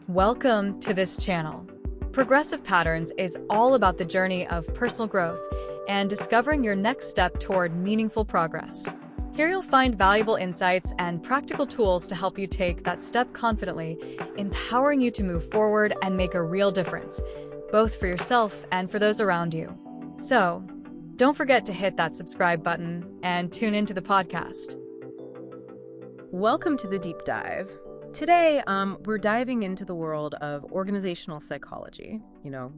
Welcome to this channel. Progressive Patterns is all about the journey of personal growth and discovering your next step toward meaningful progress. Here you'll find valuable insights and practical tools to help you take that step confidently, empowering you to move forward and make a real difference, both for yourself and for those around you. So, don't forget to hit that subscribe button and tune into the podcast. Welcome to the deep dive. Today, we're diving into the world of organizational psychology,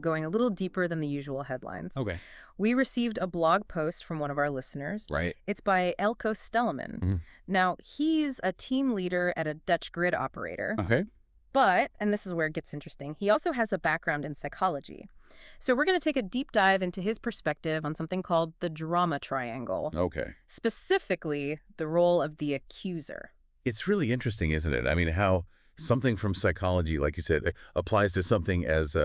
going a little deeper than the usual headlines. Okay. We received a blog post from one of our listeners. Right. It's by Elko Stellman. Mm-hmm. Now, he's a team leader at a Dutch grid operator. Okay. But, and this is where it gets interesting, he also has a background in psychology. So we're going to take a deep dive into his perspective on something called the drama triangle. Okay. Specifically, the role of the accuser. It's really interesting, isn't it? I mean, how something from psychology, like you said, applies to something as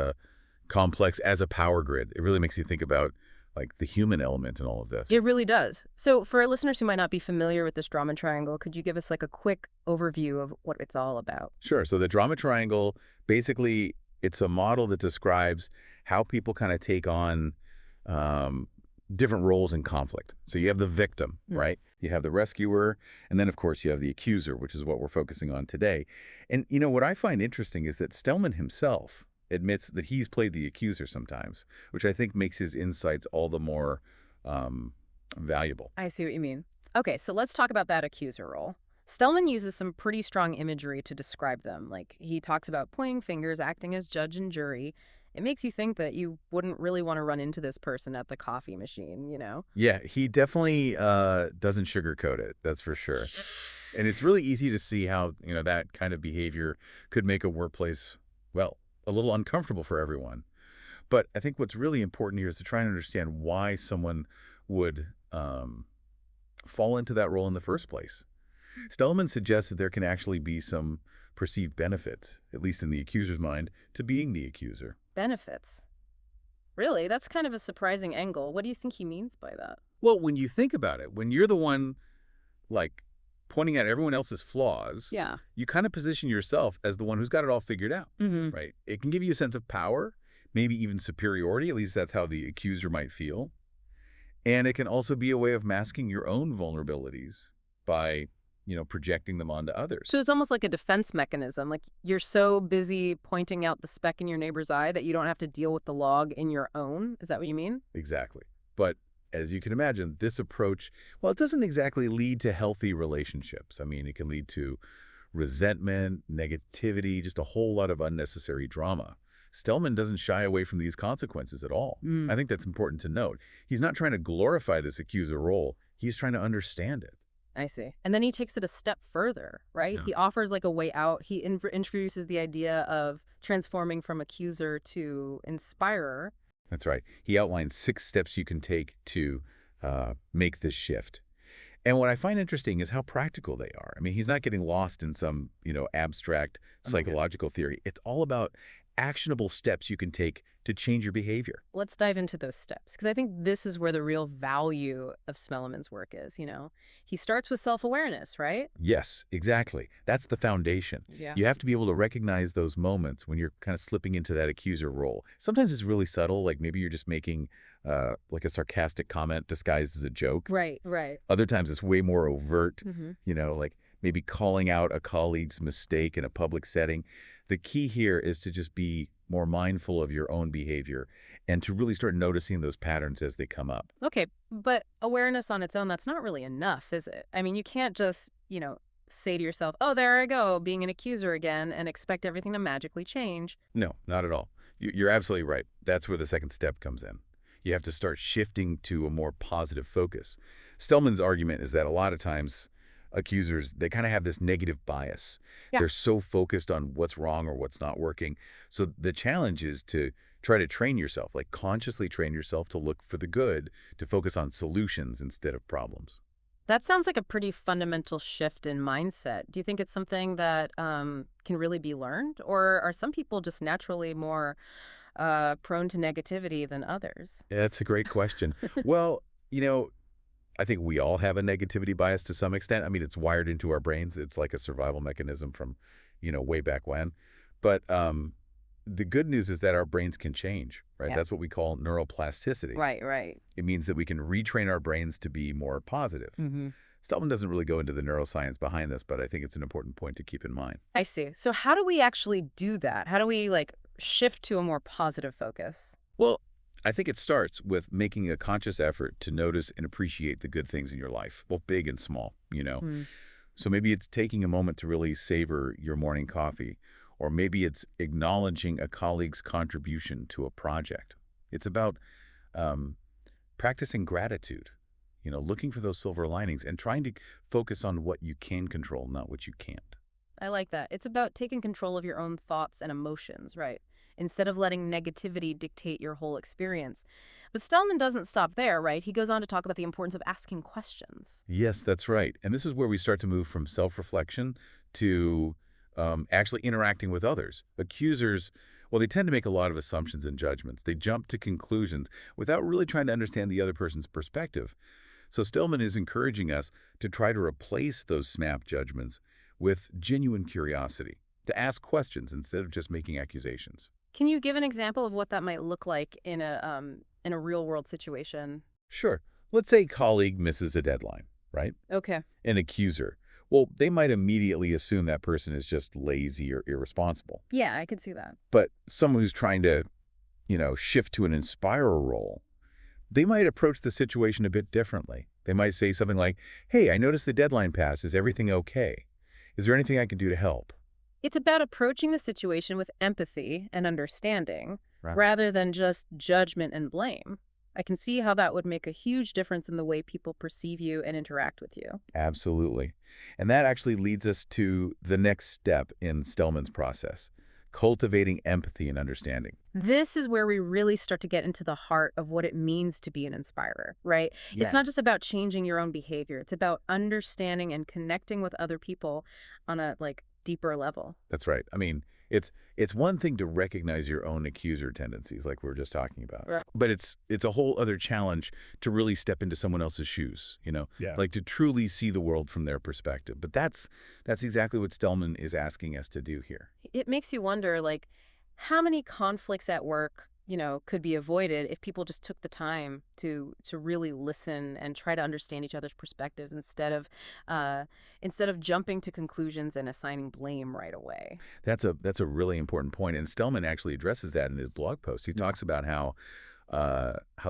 complex as a power grid. It really makes you think about like the human element in all of this. It really does. So for our listeners who might not be familiar with this drama triangle, could you give us like a quick overview of what it's all about? Sure. So the drama triangle, basically, it's a model that describes how people kind of take on different roles in conflict. So you have the victim, right? You have the rescuer, and then, of course, you have the accuser, which is what we're focusing on today. And, what I find interesting is that Stellman himself admits that he's played the accuser sometimes, which I think makes his insights all the more valuable. I see what you mean. Okay, so let's talk about that accuser role. Stellman uses some pretty strong imagery to describe them. Like, he talks about pointing fingers, acting as judge and jury. It makes you think that you wouldn't really want to run into this person at the coffee machine, Yeah, he definitely doesn't sugarcoat it, that's for sure. And it's really easy to see how, that kind of behavior could make a workplace, well, a little uncomfortable for everyone. But I think what's really important here is to try and understand why someone would fall into that role in the first place. Stellman suggests that there can actually be some perceived benefits, at least in the accuser's mind, to being the accuser. Benefits? Really? That's kind of a surprising angle. What do you think he means by that? Well, when you think about it, when you're the one, like, pointing at everyone else's flaws, yeah, you kind of position yourself as the one who's got it all figured out, right? It can give you a sense of power, maybe even superiority, at least that's how the accuser might feel. And it can also be a way of masking your own vulnerabilities by projecting them onto others. So it's almost like a defense mechanism. Like you're so busy pointing out the speck in your neighbor's eye that you don't have to deal with the log in your own. Is that what you mean? Exactly. But as you can imagine, this approach, well, it doesn't exactly lead to healthy relationships. I mean, it can lead to resentment, negativity, just a whole lot of unnecessary drama. Stellman doesn't shy away from these consequences at all. I think that's important to note. He's not trying to glorify this accuser role. He's trying to understand it. I see. And then he takes it a step further, right? Yeah. He offers like a way out. He introduces the idea of transforming from accuser to inspirer. That's right. He outlines 6 steps you can take to make this shift. And what I find interesting is how practical they are. I mean, he's not getting lost in some, abstract psychological theory. It's all about actionable steps you can take to change your behavior. Let's dive into those steps, because I think this is where the real value of Stellman's work is, He starts with self-awareness, right? Yes, exactly. That's the foundation. Yeah. You have to be able to recognize those moments when you're kind of slipping into that accuser role. Sometimes it's really subtle, like maybe you're just making like a sarcastic comment disguised as a joke. Right, right. Other times it's way more overt, like maybe calling out a colleague's mistake in a public setting. The key here is to just be more mindful of your own behavior and to really start noticing those patterns as they come up. Okay, but awareness on its own, that's not really enough, is it? I mean, you can't just, say to yourself, oh, there I go, being an accuser again, and expect everything to magically change. No, not at all. You're absolutely right. That's where the second step comes in. You have to start shifting to a more positive focus. Stellman's argument is that a lot of times accusers, they kind of have this negative bias. Yeah. They're so focused on what's wrong or what's not working. So the challenge is to try to train yourself, like consciously train yourself to look for the good, to focus on solutions instead of problems. That sounds like a pretty fundamental shift in mindset. Do you think it's something that can really be learned? Or are some people just naturally more prone to negativity than others? Yeah, that's a great question. Well, I think we all have a negativity bias to some extent. I mean, it's wired into our brains. It's like a survival mechanism from, way back when. But the good news is that our brains can change, right? Yeah. That's what we call neuroplasticity. Right, right. It means that we can retrain our brains to be more positive. Stillman doesn't really go into the neuroscience behind this, but I think it's an important point to keep in mind. I see. So how do we actually do that? How do we, like, shift to a more positive focus? Well, I think it starts with making a conscious effort to notice and appreciate the good things in your life, both big and small, you know? So maybe it's taking a moment to really savor your morning coffee, or maybe it's acknowledging a colleague's contribution to a project. It's about practicing gratitude, you know, looking for those silver linings and trying to focus on what you can control, not what you can't. I like that. It's about taking control of your own thoughts and emotions, right? Instead of letting negativity dictate your whole experience. But Stallman doesn't stop there, right? He goes on to talk about the importance of asking questions. Yes, that's right. And this is where we start to move from self-reflection to actually interacting with others. Accusers, well, they tend to make a lot of assumptions and judgments. They jump to conclusions without really trying to understand the other person's perspective. So Stillman is encouraging us to try to replace those snap judgments with genuine curiosity, to ask questions instead of just making accusations. Can you give an example of what that might look like in a real-world situation? Sure. Let's say a colleague misses a deadline, right? Okay. An accuser. Well, they might immediately assume that person is just lazy or irresponsible. Yeah, I could see that. But someone who's trying to, shift to an inspirer role, they might approach the situation a bit differently. They might say something like, "Hey, I noticed the deadline passed. Is everything okay? Is there anything I can do to help?" It's about approaching the situation with empathy and understanding, Right. rather than just judgment and blame. I can see how that would make a huge difference in the way people perceive you and interact with you. Absolutely. And that actually leads us to the next step in Stellman's process, cultivating empathy and understanding. This is where we really start to get into the heart of what it means to be an inspirer, right? It's not just about changing your own behavior. It's about understanding and connecting with other people on a, deeper level. That's right. I mean, it's one thing to recognize your own accuser tendencies, like we were just talking about. Right. But it's a whole other challenge to really step into someone else's shoes, Yeah. like to truly see the world from their perspective. But that's exactly what Stellman is asking us to do here. It makes you wonder, how many conflicts at work, could be avoided if people just took the time to really listen and try to understand each other's perspectives instead of jumping to conclusions and assigning blame right away. That's a really important point, and Stellman actually addresses that in his blog post. He talks about how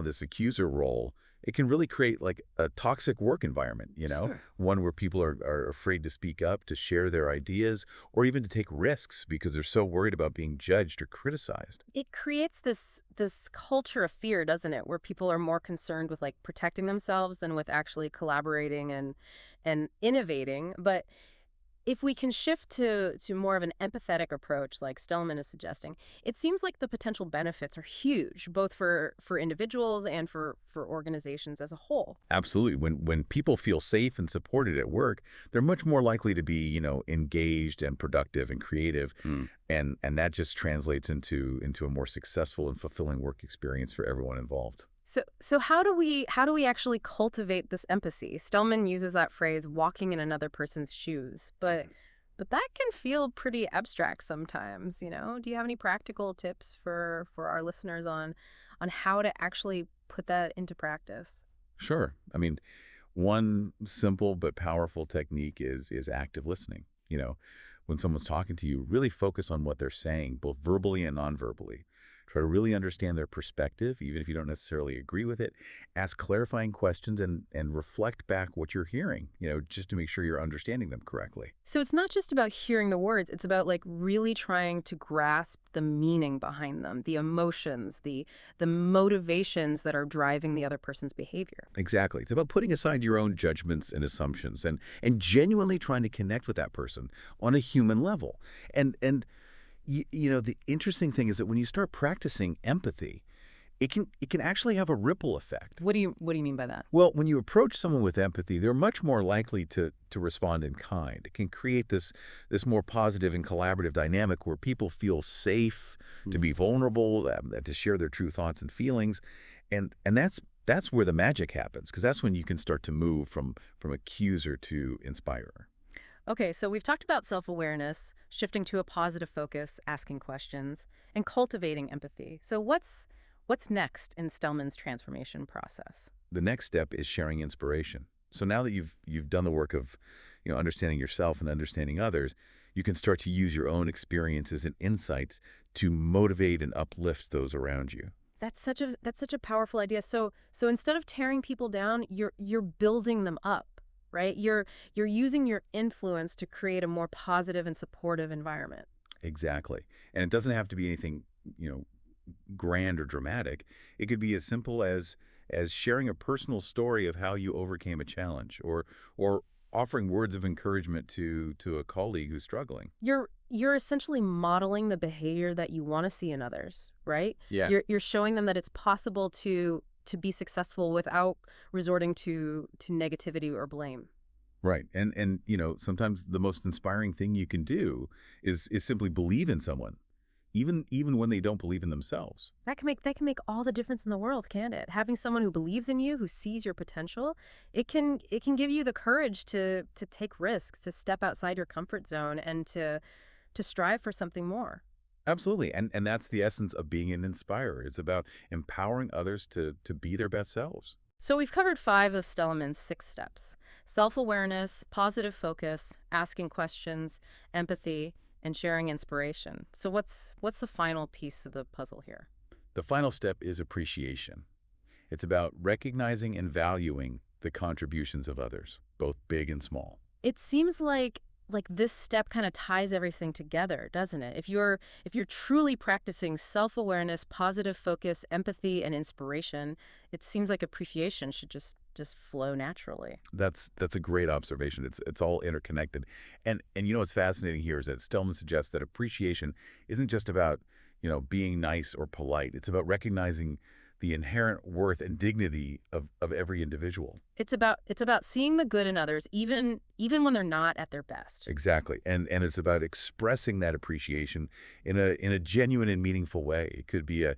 this accuser role, it can really create like a toxic work environment, Sure. one where people are afraid to speak up, to share their ideas, or even to take risks because they're so worried about being judged or criticized. It creates this culture of fear, doesn't it, where people are more concerned with protecting themselves than with actually collaborating and innovating. But if we can shift to more of an empathetic approach, like Stellman is suggesting, it seems like the potential benefits are huge, both for individuals and for organizations as a whole. Absolutely. When people feel safe and supported at work, they're much more likely to be, engaged and productive and creative. And that just translates into a more successful and fulfilling work experience for everyone involved. So how do we actually cultivate this empathy? Stellman uses that phrase, walking in another person's shoes, but that can feel pretty abstract sometimes, Do you have any practical tips for our listeners on how to actually put that into practice? Sure. I mean, one simple but powerful technique is active listening. When someone's talking to you, really focus on what they're saying, both verbally and non-verbally. Try to really understand their perspective, even if you don't necessarily agree with it. Ask clarifying questions and reflect back what you're hearing, just to make sure you're understanding them correctly. So it's not just about hearing the words, it's about really trying to grasp the meaning behind them, the emotions, the motivations that are driving the other person's behavior. Exactly. It's about putting aside your own judgments and assumptions and genuinely trying to connect with that person on a human level. And the interesting thing is that when you start practicing empathy, it can actually have a ripple effect. What do you mean by that? Well, when you approach someone with empathy, they're much more likely to respond in kind. It can create this more positive and collaborative dynamic where people feel safe to be vulnerable, to share their true thoughts and feelings, and that's where the magic happens, because that's when you can start to move from accuser to inspirer. Okay, so we've talked about self-awareness, shifting to a positive focus, asking questions, and cultivating empathy. So what's next in Stellman's transformation process? The next step is sharing inspiration. So now that you've done the work of, understanding yourself and understanding others, you can start to use your own experiences and insights to motivate and uplift those around you. That's such a powerful idea. So instead of tearing people down, you're building them up, right? You're using your influence to create a more positive and supportive environment. Exactly. And it doesn't have to be anything, you know, grand or dramatic. It could be as simple as sharing a personal story of how you overcame a challenge, or offering words of encouragement to a colleague who's struggling. You're essentially modeling the behavior that you want to see in others, right? Yeah. You're showing them that it's possible to be successful without resorting to negativity or blame. Right. And sometimes the most inspiring thing you can do is simply believe in someone, even when they don't believe in themselves. That can make all the difference in the world, can't it? Having someone who believes in you, who sees your potential, it can give you the courage to take risks, to step outside your comfort zone and to strive for something more. Absolutely. And that's the essence of being an inspirer. It's about empowering others to be their best selves. So we've covered 5 of Stellman's 6 steps: self-awareness, positive focus, asking questions, empathy, and sharing inspiration. So what's the final piece of the puzzle here? The final step is appreciation. It's about recognizing and valuing the contributions of others, both big and small. It seems like this step kind of ties everything together, doesn't it? If you're truly practicing self-awareness, positive focus, empathy, and inspiration, it seems like appreciation should just flow naturally. That's a great observation. It's all interconnected. And what's fascinating here is that Stillman suggests that appreciation isn't just about, being nice or polite. It's about recognizing the inherent worth and dignity of every individual. It's about seeing the good in others, even when they're not at their best. Exactly. And it's about expressing that appreciation in a genuine and meaningful way. It could be a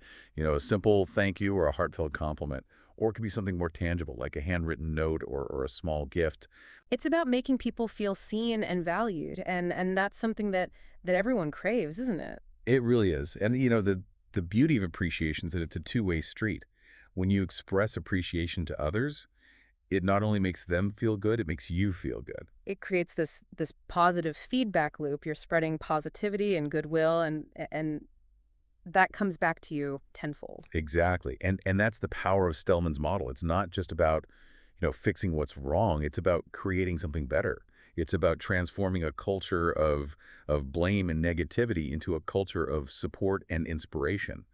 simple thank you or a heartfelt compliment, or it could be something more tangible like a handwritten note or a small gift. It's about making people feel seen and valued, and that's something that everyone craves, isn't it? It really is. And the beauty of appreciation is that it's a two-way street. When you express appreciation to others, it not only makes them feel good, it makes you feel good. It creates this positive feedback loop. You're spreading positivity and goodwill, and that comes back to you tenfold. Exactly. And that's the power of Stellman's model. It's not just about, fixing what's wrong. It's about creating something better. It's about transforming a culture of blame and negativity into a culture of support and inspiration.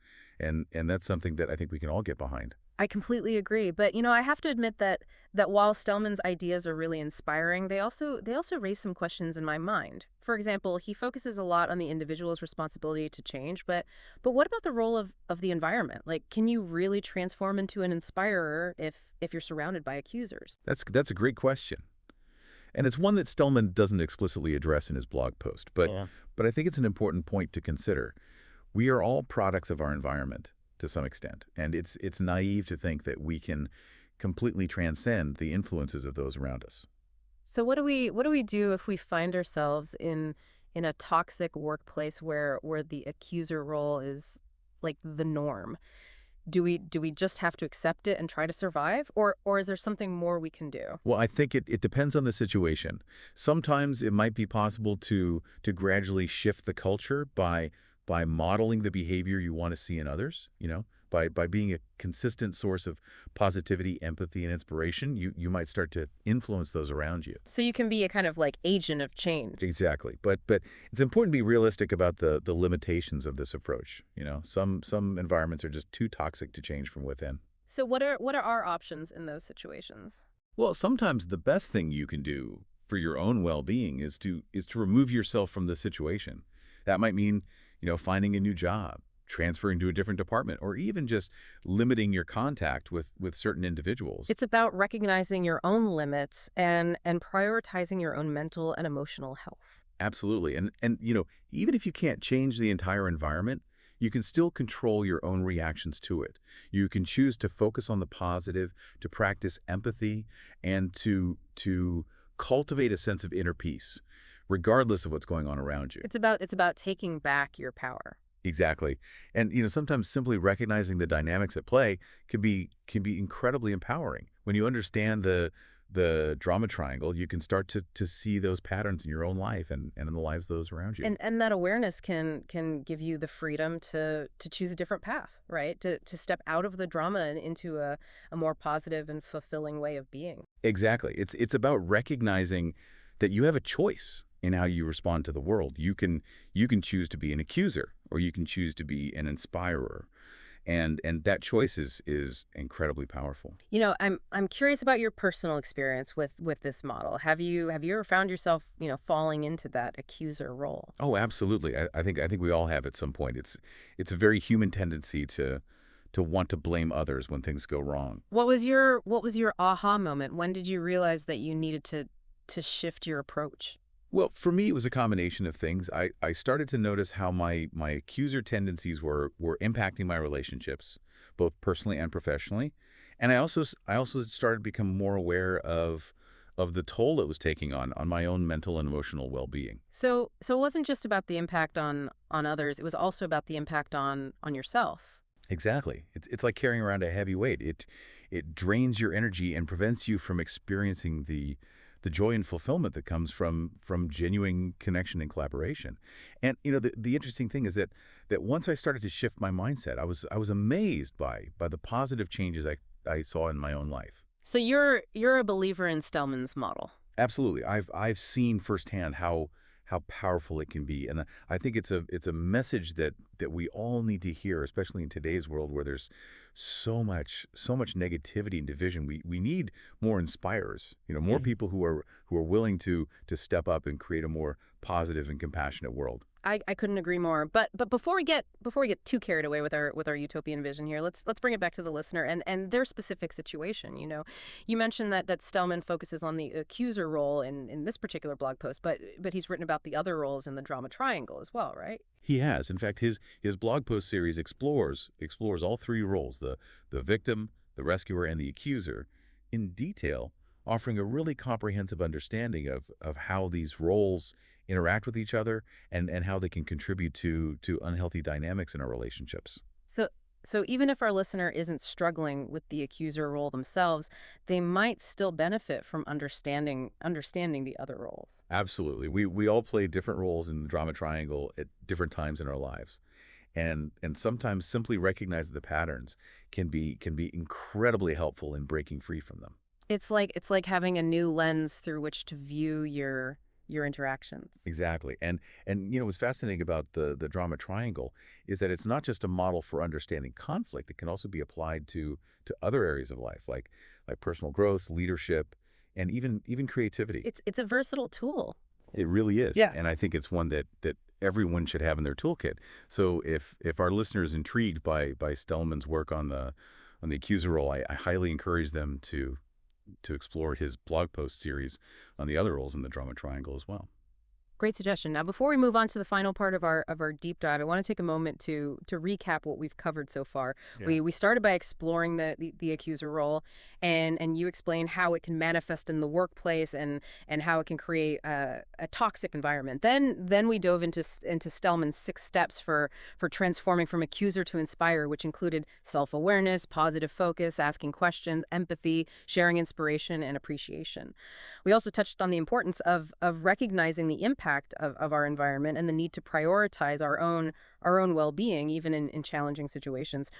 And that's something that I think we can all get behind. I completely agree, but I have to admit that while Stellman's ideas are really inspiring, they also raise some questions in my mind. For example, he focuses a lot on the individual's responsibility to change, but what about the role of the environment? Like, can you really transform into an inspirer if you're surrounded by accusers? That's a great question. And it's one that Stellman doesn't explicitly address in his blog post, Yeah. but I think it's an important point to consider. We are all products of our environment to some extent, and it's naive to think that we can completely transcend the influences of those around us. So what do we do if we find ourselves in a toxic workplace where the accuser role is like the norm? Do we just have to accept it and try to survive, or is there something more we can do? Well, I think it depends on the situation. Sometimes it might be possible to gradually shift the culture by modeling the behavior you want to see in others, by being a consistent source of positivity, empathy, and inspiration, you might start to influence those around you. So you can be a kind of like agent of change. Exactly. But it's important to be realistic about the limitations of this approach. Some environments are just too toxic to change from within. So what are our options in those situations? Well, sometimes the best thing you can do for your own well-being is to remove yourself from the situation. That might mean, finding a new job, transferring to a different department, or even just limiting your contact with certain individuals. It's about recognizing your own limits and prioritizing your own mental and emotional health. Absolutely. And even if you can't change the entire environment, you can still control your own reactions to it. You can choose to focus on the positive, to practice empathy, and to cultivate a sense of inner peace. regardless of what's going on around you. It's about taking back your power. Exactly. And sometimes simply recognizing the dynamics at play can be incredibly empowering. When you understand the drama triangle, you can start to see those patterns in your own life and in the lives of those around you. And that awareness can give you the freedom to choose a different path, right? To step out of the drama and into a more positive and fulfilling way of being. Exactly. It's about recognizing that you have a choice in how you respond to the world. You can choose to be an accuser, or you can choose to be an inspirer. And that choice is incredibly powerful. I'm curious about your personal experience with this model. Have you ever found yourself, falling into that accuser role? Oh, absolutely. I think we all have at some point. It's a very human tendency to want to blame others when things go wrong. What was your aha moment? When did you realize that you needed to shift your approach? Well, for me, it was a combination of things. I started to notice how my accuser tendencies were impacting my relationships, both personally and professionally. And I also started to become more aware of the toll it was taking on my own mental and emotional well-being. So it wasn't just about the impact on others. It was also about the impact on yourself. Exactly. It's like carrying around a heavy weight. It drains your energy and prevents you from experiencing the joy and fulfillment that comes from genuine connection and collaboration. And the interesting thing is that once I started to shift my mindset, I was amazed by the positive changes I saw in my own life. So you're a believer in Stellman's model. Absolutely. I've seen firsthand how powerful it can be. And I think it's a message that we all need to hear, especially in today's world where there's so much negativity and division. We need more inspirers, more people who are willing to step up and create a more positive and compassionate world. I couldn't agree more. But before we get too carried away with our utopian vision here, let's bring it back to the listener and their specific situation. You mentioned that Stellman focuses on the accuser role in this particular blog post, but he's written about the other roles in the drama triangle as well, right? He has. In fact, his blog post series explores all three roles, the victim, the rescuer, and the accuser, in detail, offering a really comprehensive understanding of how these roles interact with each other and how they can contribute to unhealthy dynamics in our relationships. So even if our listener isn't struggling with the accuser role themselves, they might still benefit from understanding the other roles. Absolutely. We all play different roles in the drama triangle at different times in our lives. And sometimes simply recognizing the patterns can be incredibly helpful in breaking free from them. It's like having a new lens through which to view your interactions. Exactly. And what's fascinating about the drama triangle is that it's not just a model for understanding conflict. It can also be applied to other areas of life, like personal growth, leadership, and even creativity. It's a versatile tool. It really is. Yeah. And I think it's one that everyone should have in their toolkit. So if our listener is intrigued by Stellman's work on the accuser role, I highly encourage them to explore his blog post series on the other roles in the drama triangle as well. Great suggestion. Now, before we move on to the final part of our deep dive, I want to take a moment to recap what we've covered so far. Yeah. We started by exploring the accuser role, and you explained how it can manifest in the workplace and how it can create a toxic environment. Then we dove into Stellman's 6 steps for transforming from accuser to inspirer, which included self-awareness, positive focus, asking questions, empathy, sharing inspiration, and appreciation. We also touched on the importance of recognizing the impact of our environment and the need to prioritize our own well-being, even in challenging situations.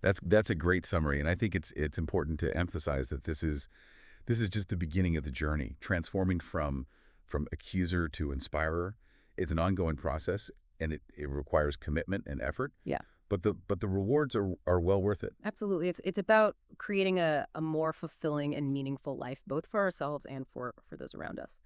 That's a great summary, and I think it's important to emphasize that this is just the beginning of the journey. Transforming from accuser to inspirer, it's an ongoing process, and it requires commitment and effort. Yeah. But the rewards are well worth it. Absolutely. It's about creating a more fulfilling and meaningful life, both for ourselves and for those around us.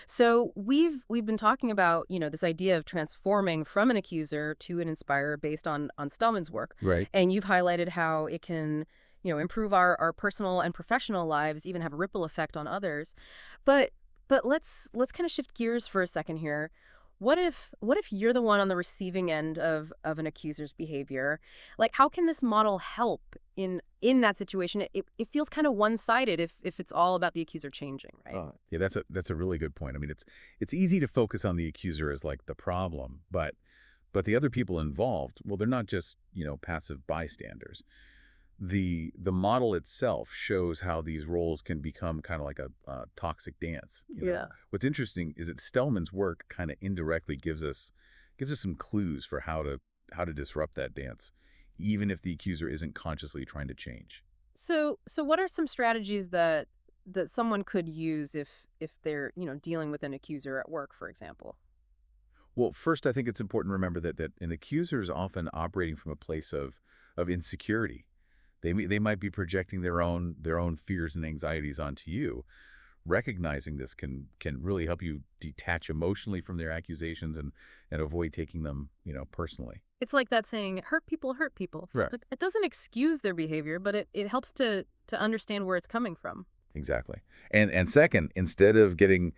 So we've been talking about, this idea of transforming from an accuser to an inspirer based on Stellman's work. Right. And you've highlighted how it can, improve our personal and professional lives, even have a ripple effect on others. But let's kind of shift gears for a second here. What if you're the one on the receiving end of an accuser's behavior? Like, how can this model help in that situation? It feels kind of one-sided if it's all about the accuser changing, right? Yeah, that's a really good point. I mean, it's easy to focus on the accuser as like the problem, but the other people involved, well, they're not just, passive bystanders. The model itself shows how these roles can become kind of like a toxic dance. What's interesting is that Stellman's work kind of indirectly gives us some clues for how to disrupt that dance, even if the accuser isn't consciously trying to change. So what are some strategies that someone could use if they're, dealing with an accuser at work, for example? Well, first, I think it's important to remember that an accuser is often operating from a place of insecurity. They might be projecting their own fears and anxieties onto you. Recognizing this can really help you detach emotionally from their accusations and avoid taking them, personally. It's like that saying, hurt people hurt people. Right. It doesn't excuse their behavior, but it helps to understand where it's coming from. Exactly. And second, instead of getting,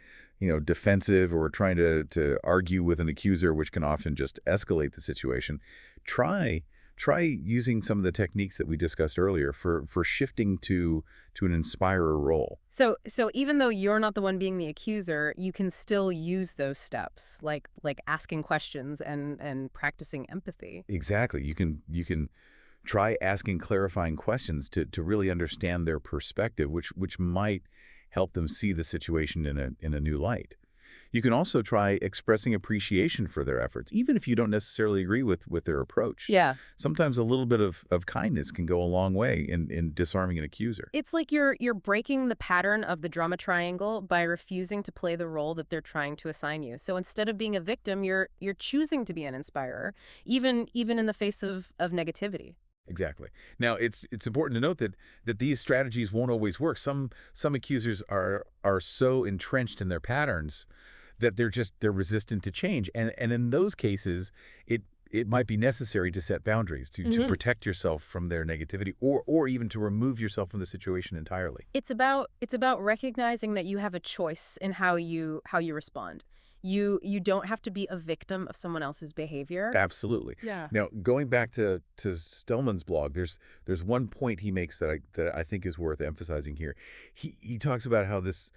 defensive or trying to argue with an accuser, which can often just escalate the situation, try try using some of the techniques that we discussed earlier for shifting to an inspirer role. So even though you're not the one being the accuser, you can still use those steps, like asking questions and practicing empathy. Exactly. You can try asking clarifying questions to really understand their perspective, which might help them see the situation in a new light. You can also try expressing appreciation for their efforts, even if you don't necessarily agree with their approach. Yeah. Sometimes a little bit of kindness can go a long way in disarming an accuser. It's like you're breaking the pattern of the drama triangle by refusing to play the role that they're trying to assign you. So instead of being a victim, you're choosing to be an inspirer, even in the face of negativity. Exactly. Now, it's important to note that these strategies won't always work. Some accusers are so entrenched in their patterns that they're resistant to change. And in those cases, it might be necessary to set boundaries to protect yourself from their negativity or even to remove yourself from the situation entirely. It's about recognizing that you have a choice in how you respond. You don't have to be a victim of someone else's behavior. Absolutely. Yeah. Now, going back to Stillman's blog, there's one point he makes that I think is worth emphasizing here. He talks about how this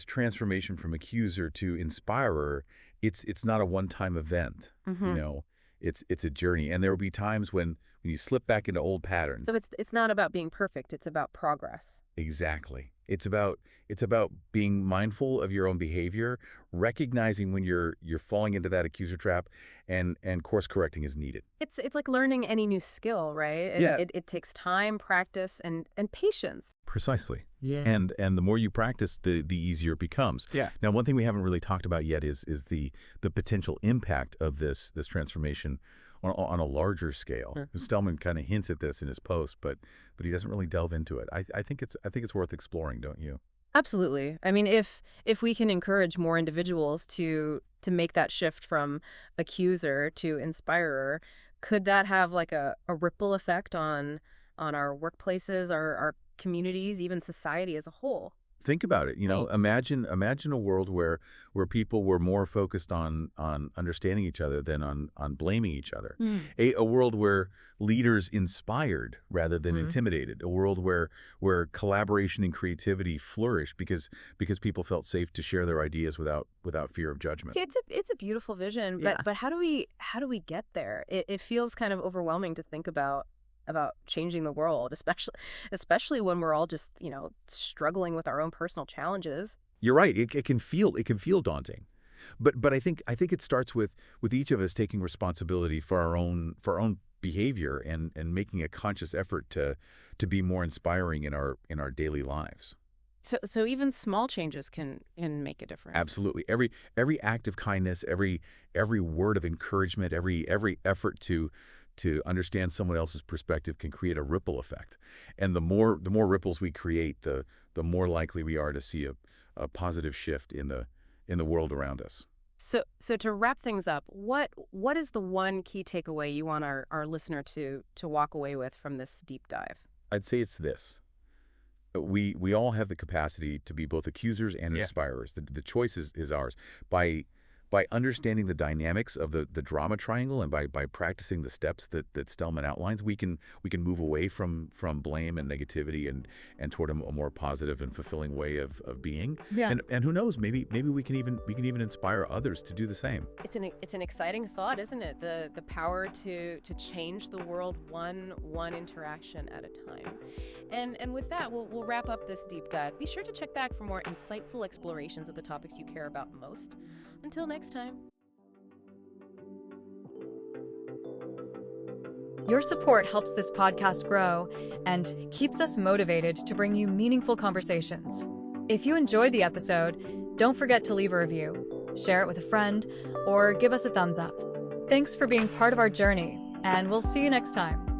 transformation from accuser to inspirer, it's not a one-time event. You know, it's a journey, and there will be times when you slip back into old patterns. So it's not about being perfect, it's about progress. Exactly. It's about being mindful of your own behavior, recognizing when you're falling into that accuser trap, and course correcting is needed. It's like learning any new skill, right? Yeah. It takes time, practice, and patience. Precisely. Yeah. And the more you practice, the easier it becomes. Yeah. Now, one thing we haven't really talked about yet is the potential impact of this transformation on a larger scale. Sure. Stellman kind of hints at this in his post, but he doesn't really delve into it. I think it's worth exploring, don't you? Absolutely. I mean, if we can encourage more individuals to make that shift from accuser to inspirer, could that have like a ripple effect on our workplaces, our communities, even society as a whole? Think about it. Right. Imagine a world where people were more focused on understanding each other than on blaming each other. A world where leaders inspired rather than intimidated. A world where collaboration and creativity flourished because people felt safe to share their ideas without fear of judgment. It's a beautiful vision, Yeah. but how do we get there? It feels kind of overwhelming to think about changing the world, especially when we're all just, struggling with our own personal challenges. You're right. It can feel daunting, but I think it starts with each of us taking responsibility for our own behavior and making a conscious effort to be more inspiring in our daily lives. So even small changes can make a difference. Absolutely. Every act of kindness, every word of encouragement, every effort to understand someone else's perspective can create a ripple effect. And the more ripples we create, the more likely we are to see a positive shift in the world around us. So to wrap things up, what is the one key takeaway you want our listener to walk away with from this deep dive? I'd say it's this. We all have the capacity to be both accusers and Yeah. inspirers. The choice is ours. By by understanding the dynamics of the drama triangle and by practicing the steps that Stellman outlines, we can move away from blame and negativity and toward a more positive and fulfilling way of being. Yeah. And who knows, maybe we can even inspire others to do the same. It's an exciting thought, isn't it? The power to change the world one interaction at a time. And with that, we'll wrap up this deep dive. Be sure to check back for more insightful explorations of the topics you care about most. Until next time. Your support helps this podcast grow and keeps us motivated to bring you meaningful conversations. If you enjoyed the episode, don't forget to leave a review, share it with a friend, or give us a thumbs up. Thanks for being part of our journey, and we'll see you next time.